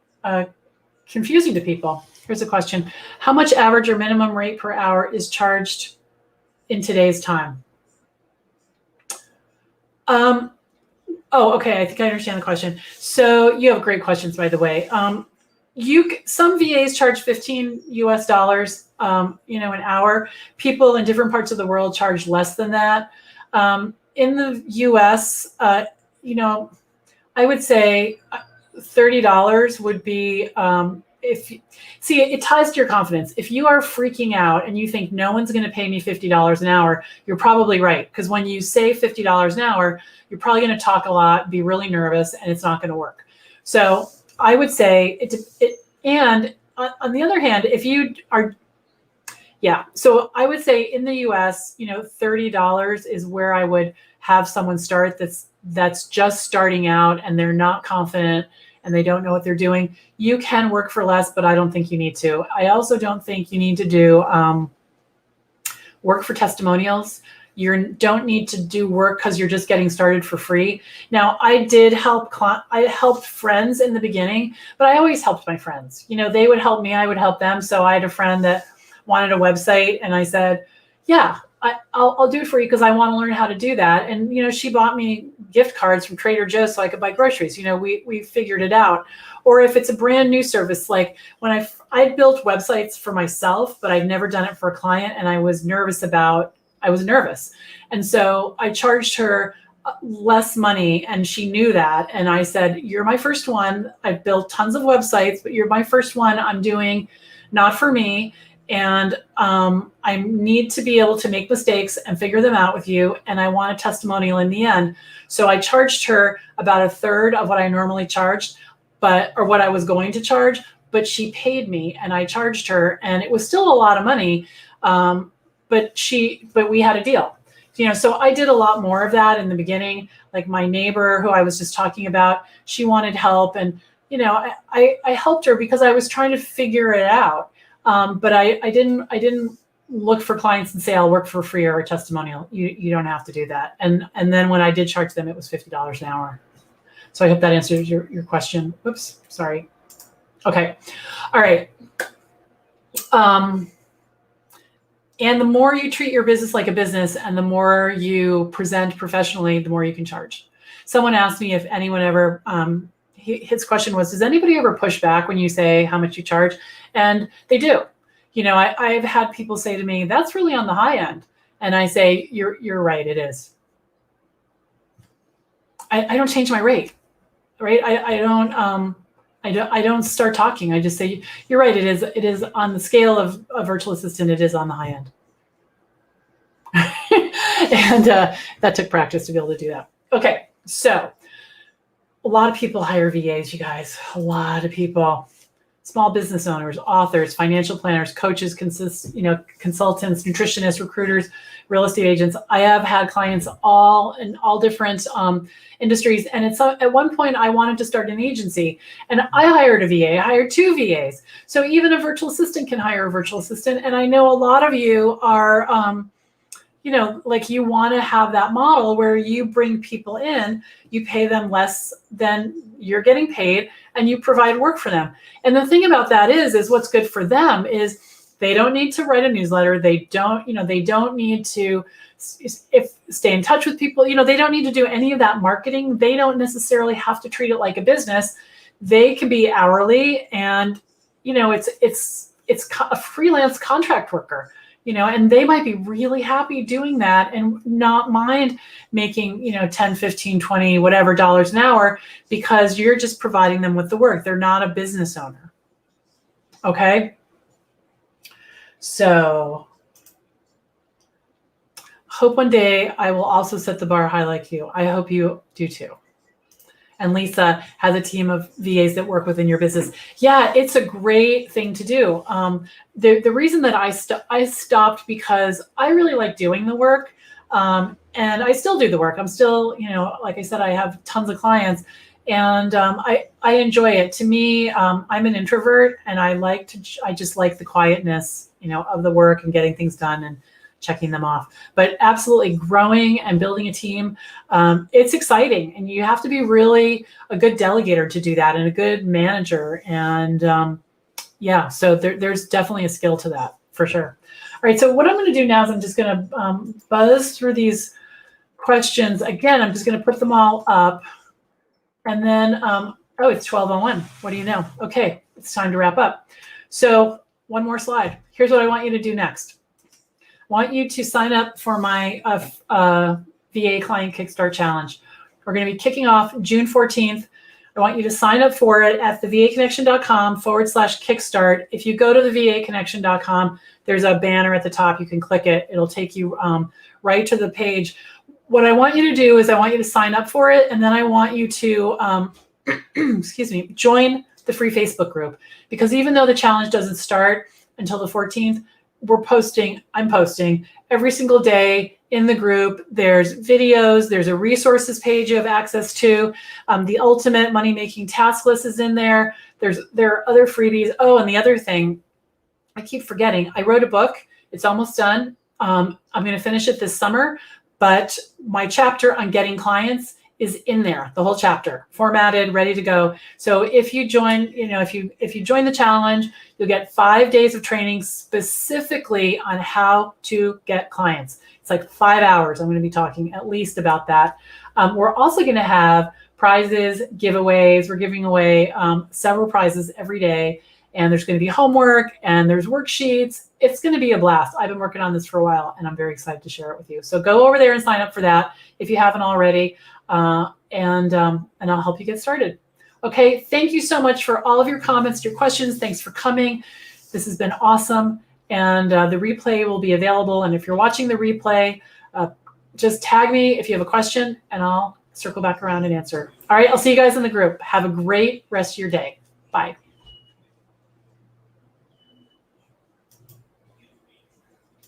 Speaker 1: confusing to people. Here's a question. How much average or minimum rate per hour is charged in today's time? Okay. I think I understand the question. So you have great questions, by the way. Some VAs charge $15 US, an hour. People in different parts of the world charge less than that. In the US, I would say $30 would be, it ties to your confidence. If you are freaking out and you think no one's going to pay me $50 an hour, you're probably right. Because when you say $50 an hour, you're probably going to talk a lot, be really nervous, and it's not going to work. So I would say and on the other hand, if you are, so I would say in the US, $30 is where I would have someone start that's just starting out and they're not confident and they don't know what they're doing. You can work for less, but I don't think you need to. I also don't think you need to do work for testimonials. You don't need to do work because you're just getting started for free. Now, I helped friends in the beginning, but I always helped my friends. They would help me, I would help them. So I had a friend that wanted a website, and I said, yeah, I'll do it for you because I want to learn how to do that. And, she bought me gift cards from Trader Joe's so I could buy groceries. We figured it out. Or if it's a brand new service, like when I built websites for myself, but I'd never done it for a client, and I was nervous. And so I charged her less money, and she knew that. And I said, you're my first one. I've built tons of websites, but you're my first one I'm doing not for me. And I need to be able to make mistakes and figure them out with you. And I want a testimonial in the end. So I charged her about a third of what I normally charged, or what I was going to charge, but she paid me and I charged her, and it was still a lot of money. But we had a deal, so I did a lot more of that in the beginning. Like my neighbor who I was just talking about, she wanted help, and, I helped her because I was trying to figure it out. But I didn't look for clients and say, I'll work for free or a testimonial. You don't have to do that. And then when I did charge them, it was $50 an hour. So I hope that answers your question. Whoops, sorry. Okay. All right. And the more you treat your business like a business and the more you present professionally, the more you can charge. Someone asked me if anyone ever, his question was, does anybody ever push back when you say how much you charge? And they do. I've had people say to me, that's really on the high end. And I say, you're right, it is. I don't change my rate, right? I don't start talking. I just say, you're right. It is on the scale of a virtual assistant. It is on the high end. And that took practice to be able to do that. Okay. So a lot of people hire VAs, you guys, a lot of people, small business owners, authors, financial planners, coaches, consultants, nutritionists, recruiters, real estate agents. I have had clients all in all different industries. And at one point I wanted to start an agency, and I hired a VA. I hired 2 VAs. So even a virtual assistant can hire a virtual assistant. And I know a lot of you are, you want to have that model where you bring people in, you pay them less than you're getting paid, and you provide work for them. And the thing about that is what's good for them is They don't need to write a newsletter. They don't need to stay in touch with people. They don't need to do any of that marketing. They don't necessarily have to treat it like a business. They can be hourly, and it's a freelance contract worker, and they might be really happy doing that and not mind making 10, 15, 20 whatever dollars an hour, because you're just providing them with the work. They're not a business owner. Okay, so hope one day I will also set the bar high like you. I hope you do too. And Lisa has a team of VAs that work within your business. Yeah, it's a great thing to do. The reason that I stopped, because I really like doing the work, and I still do the work. I'm still, like I said, I have tons of clients, and I enjoy it. To me, I'm an introvert, and I just like the quietness, of the work and getting things done and checking them off. But absolutely, growing and building a team, it's exciting, and you have to be really a good delegator to do that, and a good manager. And so there's definitely a skill to that for sure. All right, so what I'm going to do now is I'm just going to buzz through these questions again. I'm just going to put them all up, and then it's 12:01. What do you know? Okay, it's time to wrap up. So one more slide. Here's what I want you to do next. Want you to sign up for my VA Client Kickstart Challenge. We're going to be kicking off June 14th. I want you to sign up for it at thevaconnection.com/kickstart. If you go to thevaconnection.com, there's a banner at the top. You can click it. It'll take you right to the page. What I want you to do is I want you to sign up for it, and then I want you to, join the free Facebook group. Because even though the challenge doesn't start until the 14th, I'm posting every single day in the group. There's videos, there's a resources page you have access to. The ultimate money-making task list is in there. There are other freebies. Oh, and the other thing, I keep forgetting, I wrote a book. It's almost done. I'm going to finish it this summer, but my chapter on getting clients is in there, the whole chapter, formatted, ready to go. So if you join, if you join the challenge, you'll get 5 days of training specifically on how to get clients. It's like 5 hours. I'm going to be talking at least about that. We're also going to have prizes, giveaways. We're giving away several prizes every day, and there's going to be homework and there's worksheets. It's going to be a blast. I've been working on this for a while, and I'm very excited to share it with you. So go over there and sign up for that if you haven't already. And I'll help you get started. Okay, thank you so much for all of your comments, your questions. Thanks for coming. This has been awesome. And the replay will be available. And if you're watching the replay, just tag me if you have a question, and I'll circle back around and answer. All right, I'll see you guys in the group. Have a great rest of your day. Bye.